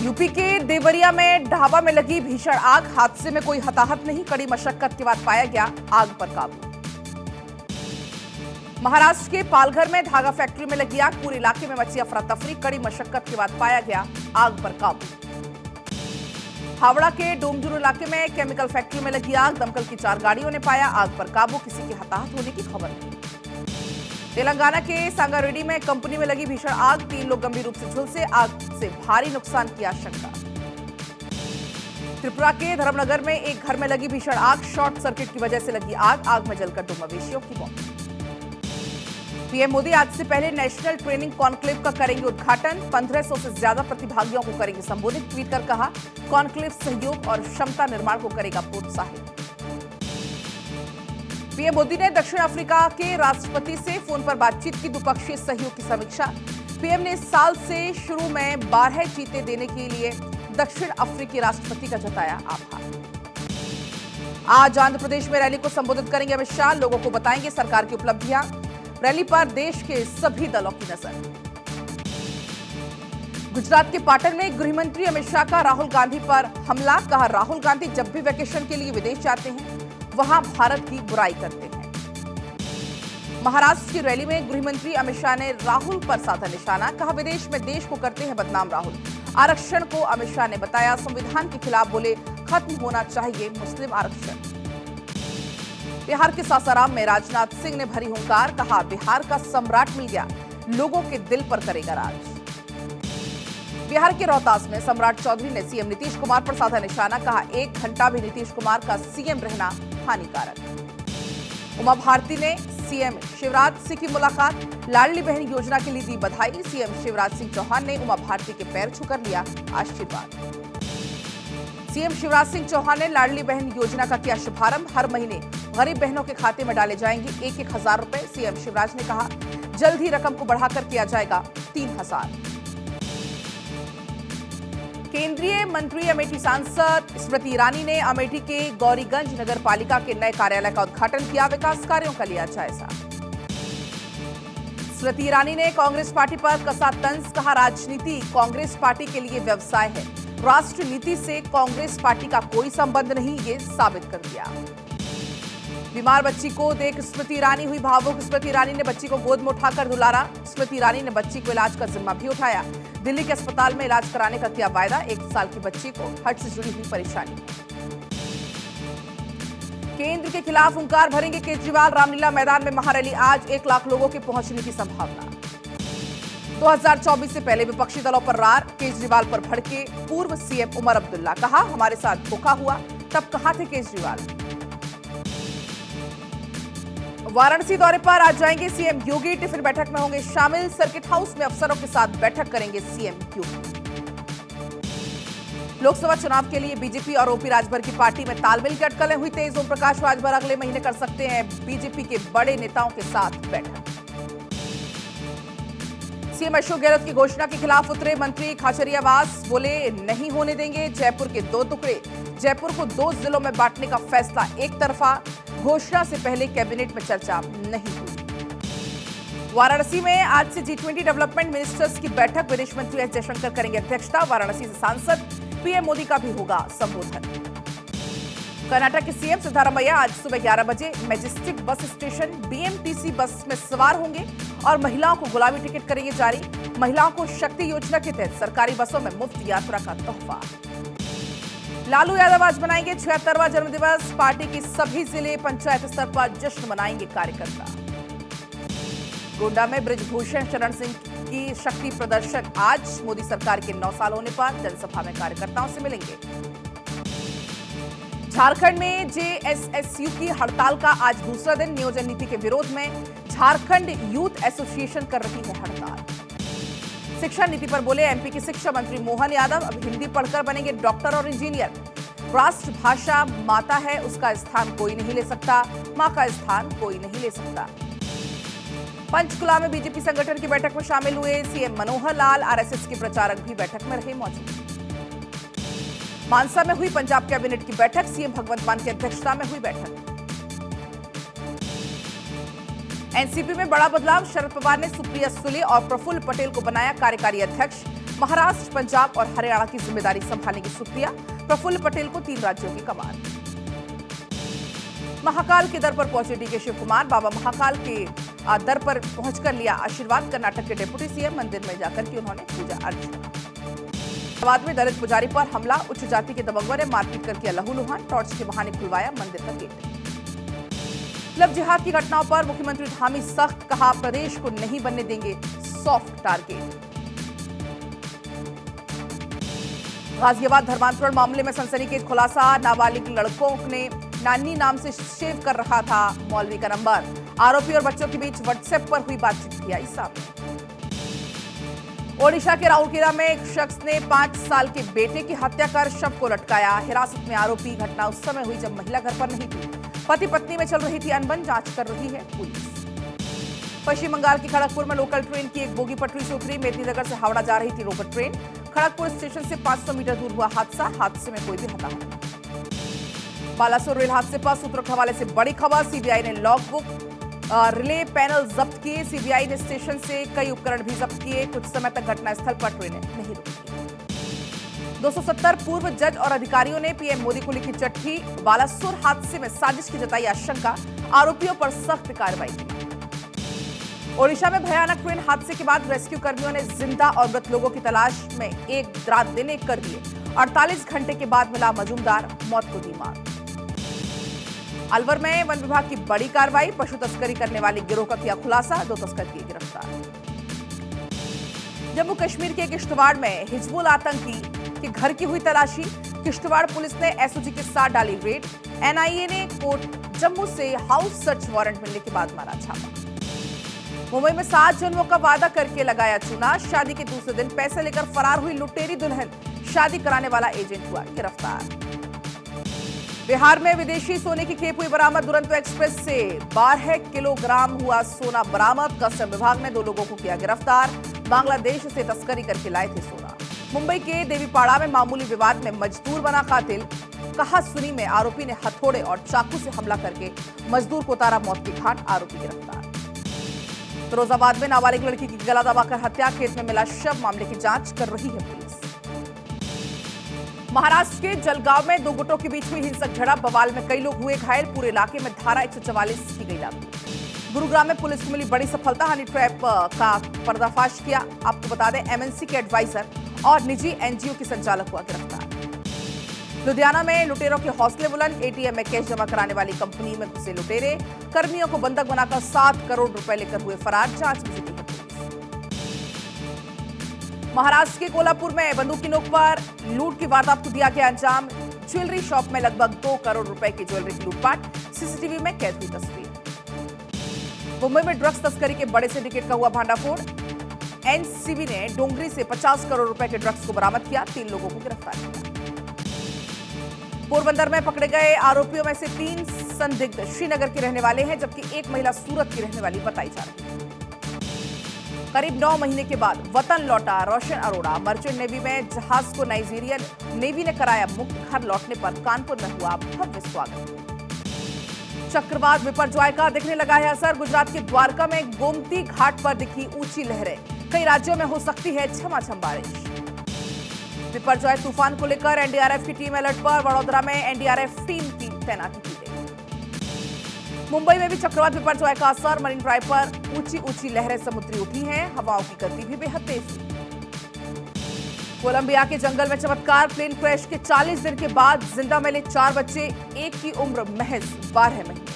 UP के देवरिया में ढाबा में लगी भीषण आग। हादसे में कोई हताहत नहीं, कड़ी मशक्कत के बाद पाया गया आग पर काबू। महाराष्ट्र के पालघर में धागा फैक्ट्री में लगी आग। पूरे इलाके में मची अफरा तफरी, कड़ी मशक्कत के बाद पाया गया आग पर काबू। हावड़ा के डोमजुर इलाके में केमिकल फैक्ट्री में लगी आग। दमकल की 4 गाड़ियों ने पाया आग पर काबू। किसी के हताहत होने की खबर नहीं। तेलंगाना के सांगारेड्डी में कंपनी में लगी भीषण आग। 3 लोग गंभीर रूप से झुलसे, आग से भारी नुकसान की आशंका। त्रिपुरा के धर्मनगर में एक घर में लगी भीषण आग। शॉर्ट सर्किट की वजह से लगी आग में जलकर 2 मवेशियों की मौत। पीएम मोदी आज से पहले नेशनल ट्रेनिंग कॉन्क्लेव का करेंगे उद्घाटन। 1500 से ज्यादा प्रतिभागियों को करेंगे संबोधित। ट्वीट कर कहा, कॉन्क्लेव सहयोग और क्षमता निर्माण को करेगा प्रोत्साहित। पीएम मोदी ने दक्षिण अफ्रीका के राष्ट्रपति से फोन पर बातचीत की। द्विपक्षीय सहयोग की समीक्षा। पीएम ने इस साल से शुरू में 12 चीते देने के लिए दक्षिण अफ्रीकी राष्ट्रपति का जताया आभार। आज आंध्र प्रदेश में रैली को संबोधित करेंगे अमित शाह। लोगों को बताएंगे सरकार की उपलब्धियां। रैली पर देश के सभी दलों की नजर। गुजरात के पाटन में गृहमंत्री अमित शाह का राहुल गांधी पर हमला। कहा, राहुल गांधी जब भी वेकेशन के लिए विदेश जाते हैं वहां भारत की बुराई करते हैं। महाराष्ट्र की रैली में गृहमंत्री अमित शाह ने राहुल पर साधा निशाना। कहा, विदेश में देश को करते हैं बदनाम राहुल। आरक्षण को अमित शाह ने बताया संविधान के खिलाफ। बोले, खत्म होना चाहिए मुस्लिम आरक्षण। बिहार के सासाराम में राजनाथ सिंह ने भरी हुंकार। कहा, बिहार का सम्राट मिल गया, लोगों के दिल पर करेगा राज। बिहार के रोहतास में सम्राट चौधरी ने सीएम नीतीश कुमार पर साधा निशाना। कहा, 1 घंटा भी नीतीश कुमार का सीएम रहना हानिकारक। उमा भारती ने सीएम शिवराज सिंह की मुलाकात। लाडली बहन योजना के लिए दी बधाई। सीएम शिवराज सिंह चौहान ने उमा भारती के पैर छूकर लिया आशीर्वाद। सीएम शिवराज सिंह चौहान ने लाडली बहन योजना का किया शुभारंभ। हर महीने गरीब बहनों के खाते में डाले जाएंगे 1-1 हजार रुपए। सीएम शिवराज ने कहा, जल्द ही रकम को बढ़ाकर किया जाएगा 3000। केंद्रीय मंत्री अमेठी सांसद स्मृति ईरानी ने अमेठी के गौरीगंज नगर पालिका के नए कार्यालय का उद्घाटन किया। विकास कार्यों का लिया जायजा। स्मृति ईरानी ने कांग्रेस पार्टी पर कसा तंज। कहा, राजनीति कांग्रेस पार्टी के लिए व्यवसाय है, राष्ट्र नीति से कांग्रेस पार्टी का कोई संबंध नहीं, ये साबित कर दिया। बीमार बच्ची को देख स्मृति ईरानी हुई भावुक। स्मृति ईरानी ने बच्ची को गोद में उठाकर दुलारा। स्मृति ईरानी ने बच्ची को इलाज का जिम्मा भी उठाया। दिल्ली के अस्पताल में इलाज कराने का किया वायदा। 1 साल की बच्ची को हार्ट से जुड़ी हुई परेशानी। केंद्र के खिलाफ हुंकार भरेंगे केजरीवाल। रामलीला मैदान में महारैली आज। 1 लाख लोगों के पहुंचने की संभावना। 2024 से पहले विपक्षी दलों पर रार। केजरीवाल पर भड़के पूर्व सीएम उमर अब्दुल्ला। कहा, हमारे साथ धोखा हुआ, तब कहां थे केजरीवाल। वाराणसी दौरे पर आज जाएंगे सीएम योगी। टिफिन बैठक में होंगे शामिल। सर्किट हाउस में अफसरों के साथ बैठक करेंगे सीएम योगी। लोकसभा चुनाव के लिए बीजेपी और ओपी राजभर की पार्टी में तालमेल की अटकलें हुई तेज। ओम प्रकाश राजभर अगले महीने कर सकते हैं बीजेपी के बड़े नेताओं के साथ बैठक। सीएम अशोक गहलोत की घोषणा के खिलाफ उतरे मंत्री खाचरियावास। बोले, नहीं होने देंगे जयपुर के 2 टुकड़े। जयपुर को 2 जिलों में बांटने का फैसला एक तरफा। घोषणा से पहले कैबिनेट में चर्चा नहीं हुई। वाराणसी में आज से G20 डेवलपमेंट मिनिस्टर्स की बैठक। विदेश मंत्री एस जयशंकर करेंगे अध्यक्षता। वाराणसी से सांसद पीएम मोदी का भी होगा संबोधन। कर्नाटक के सीएम सिद्धारमैया आज सुबह 11 बजे मैजेस्टिक बस स्टेशन बीएमटीसी बस में सवार होंगे और महिलाओं को गुलाबी टिकट करेंगे जारी। महिलाओं को शक्ति योजना के तहत सरकारी बसों में मुफ्त यात्रा का तोहफा। लालू यादव आज मनाएंगे 76वां जन्मदिवस। पार्टी की सभी जिले पंचायत स्तर पर जश्न मनाएंगे कार्यकर्ता। गोंडा में बृजभूषण शरण सिंह की शक्ति प्रदर्शन आज। मोदी सरकार के 9 साल होने पर जनसभा में कार्यकर्ताओं से मिलेंगे। झारखंड में जेएसएसयू की हड़ताल का आज दूसरा दिन। नियोजन नीति के विरोध में झारखंड यूथ एसोसिएशन कर रही है हड़ताल। शिक्षा नीति पर बोले एमपी के शिक्षा मंत्री मोहन यादव। अब हिंदी पढ़कर बनेंगे डॉक्टर और इंजीनियर। राष्ट्रभाषा माता है, उसका स्थान कोई नहीं ले सकता। मां का स्थान कोई नहीं ले सकता। पंचकुला में बीजेपी संगठन की बैठक में शामिल हुए सीएम मनोहर लाल। आरएसएस के प्रचारक भी बैठक में रहे मौजूद। मानसा में हुई पंजाब कैबिनेट की बैठक। सीएम भगवंत मान की अध्यक्षता में हुई बैठक। एनसीपी में बड़ा बदलाव। शरद पवार ने सुप्रिया सुले और प्रफुल्ल पटेल को बनाया कार्यकारी अध्यक्ष। महाराष्ट्र, पंजाब और हरियाणा की जिम्मेदारी संभालेंगे सुप्रिया। प्रफुल्ल पटेल को 3 राज्यों की कमान। महाकाल के दर पर पहुंचे डीके शिव कुमार। बाबा महाकाल के दर पर पहुंचकर लिया आशीर्वाद। कर्नाटक के डिप्टी सीएम मंदिर में जाकर की उन्होंने पूजा अर्चना। बाद में दलित पुजारी पर हमला। उच्च जाति के दबंगों ने मारपीट कर किया लहूलुहान। टॉर्च के बहाने खुलवाया मंदिर का गेट। लव जिहाद की घटनाओं पर मुख्यमंत्री धामी सख्त। कहा, प्रदेश को नहीं बनने देंगे सॉफ्ट टारगेट। गाजियाबाद धर्मांतरण मामले में सनसनीखेज खुलासा। नाबालिग लड़कों ने नानी नाम से सेव कर रखा था मौलवी का नंबर। आरोपी और बच्चों के बीच व्हाट्सएप पर हुई बातचीत की आई सामने। ओडिशा के राउरकेला में एक शख्स ने 5 साल के बेटे की हत्या कर शव को लटकाया। हिरासत में आरोपी। घटना उस समय हुई जब महिला घर पर नहीं थी। पति पत्नी में चल रही थी अनबन। जांच कर रही है पुलिस। पश्चिम बंगाल के खड़गपुर में लोकल ट्रेन की एक बोगी पटरी से उतरी। मेदिनीनगर से हावड़ा जा रही थी रोकट ट्रेन। खड़गपुर स्टेशन से 500 मीटर दूर हुआ हादसा। हादसे में कोई भी हताहत नहीं। बालासोर रेल हादसे पर सूत्रों के हवाले से बड़ी खबर। सीबीआई ने लॉगबुक, रिले पैनल जब्त किए। सीबीआई ने स्टेशन से कई उपकरण भी जब्त किए। कुछ समय तक घटनास्थल पर ट्रेनें नहीं रुकी। 270 पूर्व जज और अधिकारियों ने पीएम मोदी को लिखी चिट्ठी। बालासोर हादसे में साजिश की जताई आशंका। आरोपियों पर सख्त कार्रवाई की। ओडिशा में भयानक ट्रेन हादसे के बाद रेस्क्यू कर्मियों ने जिंदा और मृत लोगों की तलाश में एक रात दिन एक कर दिए। 48 घंटे के बाद मिला मजूमदार। मौत को दी मार। अलवर में वन विभाग की बड़ी कार्रवाई। पशु तस्करी करने वाले गिरोह का किया खुलासा। 2 तस्कर किए गिरफ्तार। जम्मू कश्मीर के किश्तवाड़ में हिजबुल आतंकी के घर की हुई तलाशी। किश्तवाड़ पुलिस ने एसओजी के साथ डाली रेड। एनआईए ने कोर्ट जम्मू से हाउस सर्च वारंट मिलने के बाद मारा छापा। मुंबई में 7 जन्मों का वादा करके लगाया चूना। शादी के दूसरे दिन पैसे लेकर फरार हुई लुटेरी दुल्हन। शादी कराने वाला एजेंट हुआ गिरफ्तार। बिहार में विदेशी सोने की खेप हुई बरामद। दुरंतो एक्सप्रेस से 12 किलोग्राम हुआ सोना बरामद। कस्टम विभाग ने 2 लोगों को किया गिरफ्तार। बांग्लादेश से तस्करी करके लाए थे सोना। मुंबई के देवीपाड़ा में मामूली विवाद में मजदूर बना कातिल। कहा सुनी में आरोपी ने हथौड़े और चाकू से हमला करके मजदूर को उतारा मौत की घाट। आरोपी गिरफ्तार। फिरोजाबाद में नाबालिग लड़की की गला दबाकर हत्या। खेत में मिला शव। मामले की जांच कर रही है पुलिस। महाराष्ट्र के जलगांव में 2 गुटों के बीच हुई हिंसक झड़प। बवाल में कई लोग हुए घायल। पूरे इलाके में धारा 144 की गई लागू। गुरुग्राम में पुलिस को मिली बड़ी सफलता। हनी ट्रैप का पर्दाफाश किया। आपको बता दें, एमएनसी के एडवाइजर और निजी एनजीओ की संचालक हुआ गिरफ्तार। लुधियाना में लुटेरों के हौसले बुलंद। एटीएम में कैश जमा कराने वाली कंपनी में घुसे लुटेरे। कर्मियों को बंधक बनाकर 7 करोड़ रुपए लेकर हुए फरार। जांच में जुटी है पुलिस। महाराष्ट्र के कोल्हापुर में बंदूक की नोक पर लूट की वारदात को दिया गया अंजाम। ज्वेलरी शॉप में लगभग 2 करोड़ रुपए की ज्वेलरी की लूटपाट। सीसीटीवी में कैद हुई तस्वीर। मुंबई में ड्रग्स तस्करी के बड़े सिंडिकेट का हुआ भांडाफोड़। एनसीबी ने डोंगरी से 50 करोड़ रुपए के ड्रग्स को बरामद किया। 3 लोगों को गिरफ्तार किया। पोरबंदर में पकड़े गए आरोपियों में से 3 संदिग्ध श्रीनगर के रहने वाले हैं, जबकि एक महिला सूरत की रहने वाली बताई जा रही है। करीब 9 महीने के बाद वतन लौटा रोशन अरोड़ा। मर्चेंट नेवी में जहाज को नाइजीरियन नेवी ने कराया मुक्त। घर लौटने पर कानपुर में हुआ भव्य स्वागत। चक्रवात बिपरजॉय का दिखने लगा है असर। गुजरात के द्वारका में गोमती घाट पर दिखी ऊंची लहरें। कई राज्यों में हो सकती है झमाझम बारिश। बिपरजॉय तूफान को लेकर एनडीआरएफ की टीम अलर्ट पर। वडोदरा में एनडीआरएफ टीम की तैनाती की गई। मुंबई में भी चक्रवात बिपरजॉय का असर। मरीन ड्राइव पर ऊंची ऊंची लहरें समुद्री उठी हैं। हवाओं की गति भी बेहद तेज हुई। कोलंबिया के जंगल में चमत्कार। प्लेन क्रैश के 40 दिन के बाद जिंदा मिले 4 बच्चे। एक की उम्र महज 12 महीने।